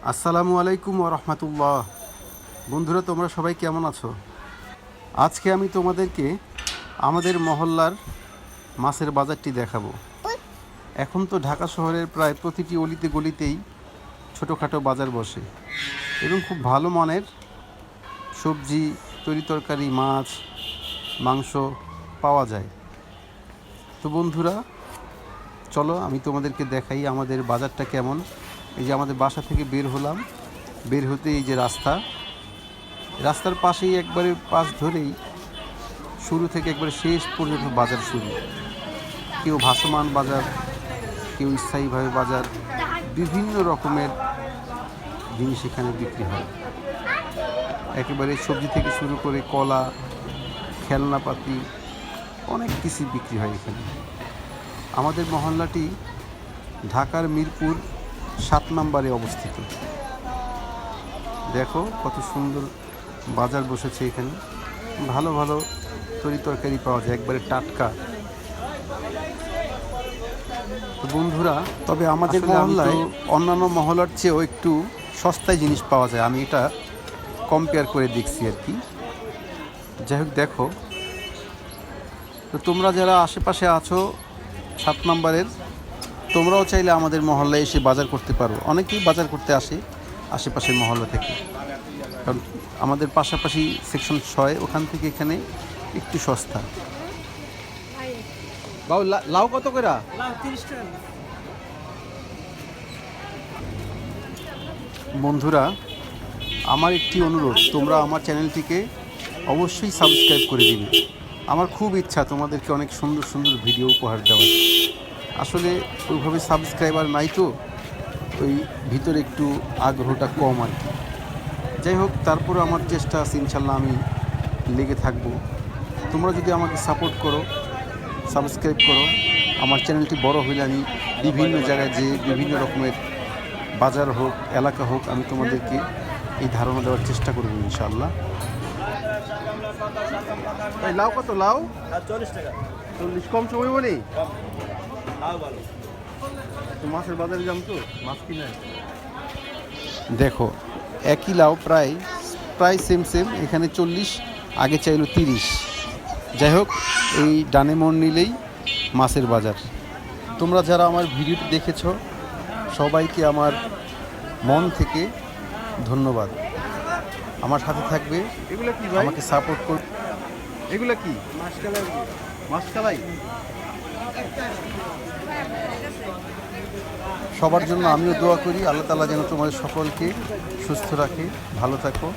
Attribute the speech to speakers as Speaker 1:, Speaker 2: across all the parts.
Speaker 1: আসসালামু আলাইকুম ওয়া রাহমাতুল্লাহ। বন্ধুরা, তোমরা সবাই কেমন আছো? আজকে আমি তোমাদেরকে আমাদের মহল্লার মাছের বাজারটি দেখাবো। এখন তো ঢাকা শহরের প্রায় প্রতিটি অলিতে গলিতেই ছোটোখাটো বাজার বসে এবং খুব ভালো মানের সবজি, তরিতরকারি, মাছ, মাংস পাওয়া যায়। তো বন্ধুরা, চলো আমি তোমাদেরকে দেখাই আমাদের বাজারটা কেমন। এই যে আমাদের বাসা থেকে বের হলাম, বের হতে এই যে রাস্তার পাশেই একবারে পাশ ধরেই শুরু থেকে একবারে শেষ পর্যন্ত বাজার শুরু। কেউ ভাসমান বাজার, কেউ স্থায়ীভাবে বাজার, বিভিন্ন রকমের জিনিস এখানে বিক্রি হয়। একেবারে সবজি থেকে শুরু করে কলা, খেলনাপাতি, অনেক কিছু বিক্রি হয় এখানে। আমাদের মহল্লাটি ঢাকার মিরপুর 7 নম্বরে অবস্থিত। দেখো কত সুন্দর বাজার বসেছে এখানে। ভালো ভালো তরিতরকারি পাওয়া যায়, একবারে টাটকা। তো বন্ধুরা, তবে আমাদের মহল্লায় অন্যান্য মহল্লার চেয়েও একটু সস্তায় জিনিস পাওয়া যায়। আমি এটা কম্পেয়ার করে দেখছি আর কি। যাই হোক, দেখো তো তোমরা যারা আশেপাশে আছো 7 নম্বরের, তোমরাও চাইলে আমাদের মহল্লায় এসে বাজার করতে পারো। অনেকেই বাজার করতে আসে আশেপাশের মহল্লা থেকে, কারণ আমাদের পাশাপাশি সেকশন 6, ওখান থেকে এখানে একটু সস্তা। বাবু, লাউ কত করে? বন্ধুরা, আমার একটি অনুরোধ, তোমরা আমার চ্যানেলটিকে অবশ্যই সাবস্ক্রাইব করে দিবে। আমার খুব ইচ্ছা তোমাদেরকে অনেক সুন্দর সুন্দর ভিডিও উপহার দেওয়ার। আসলে ওইভাবে সাবস্ক্রাইবার নাই, তো ওই ভিতরে একটু আগ্রহটা কম আর কি। যাই হোক, তারপরে আমার চেষ্টা আছে, ইনশাল্লাহ আমি লেগে থাকব। তোমরা যদি আমাকে সাপোর্ট করো, সাবস্ক্রাইব করো, আমার চ্যানেলটি বড় হইলে আমি বিভিন্ন জায়গায় যে বিভিন্ন রকমের বাজার হোক, এলাকা হোক, আমি তোমাদেরকে এই ধারণা দেওয়ার চেষ্টা করব ইনশাআল্লাহ। লাউ কত? লাউ
Speaker 2: 40 টাকা।
Speaker 1: 40 কম সময় বলি। তো মাছের বাজারে যাম, তো মাছ কিনে। দেখো, একই লাউ প্রায় সেম এখানে 40, আগে চাইলো 30। যাই হোক, এই ডানে মোড় নিলেই মাছের বাজার। তোমরা যারা আমার ভিডিওটি দেখেছো, সবাইকে আমার মন থেকে ধন্যবাদ। আমার সাথে থাকবে,
Speaker 2: এগুলো কি ভাই?
Speaker 1: আমাকে সাপোর্ট করবে। এগুলো কি? মাছকালাই। সবার জন্য আমিও দোয়া করি, আল্লাহ তাআলা যেন তোমাদের সকলকে সুস্থ রাখে, ভালো থাকো।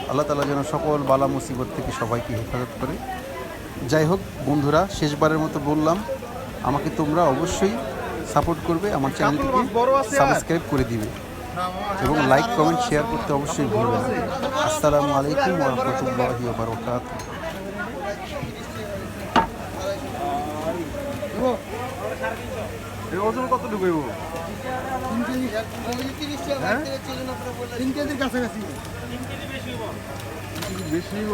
Speaker 1: আল্লাহ তাআলা যেন সকল বালা মুসিবত থেকে সবাইকে হেফাজত করে। যাই হোক বন্ধুরা, শেষবারের মতো বললাম, আমাকে তোমরা অবশ্যই সাপোর্ট করবে, আমার চ্যানেলটিকে সাবস্ক্রাইব করে দিবে এবং লাইক, কমেন্ট, শেয়ার করতে অবশ্যই ভুলবেন না। আসসালামু আলাইকুম ওয়া রাহমাতুল্লাহি ওয়া বারাকাতুহু। ওজন কত ঢুকাইব?
Speaker 2: 3 কেজির কাছাকাছি।
Speaker 1: বেশি নিব।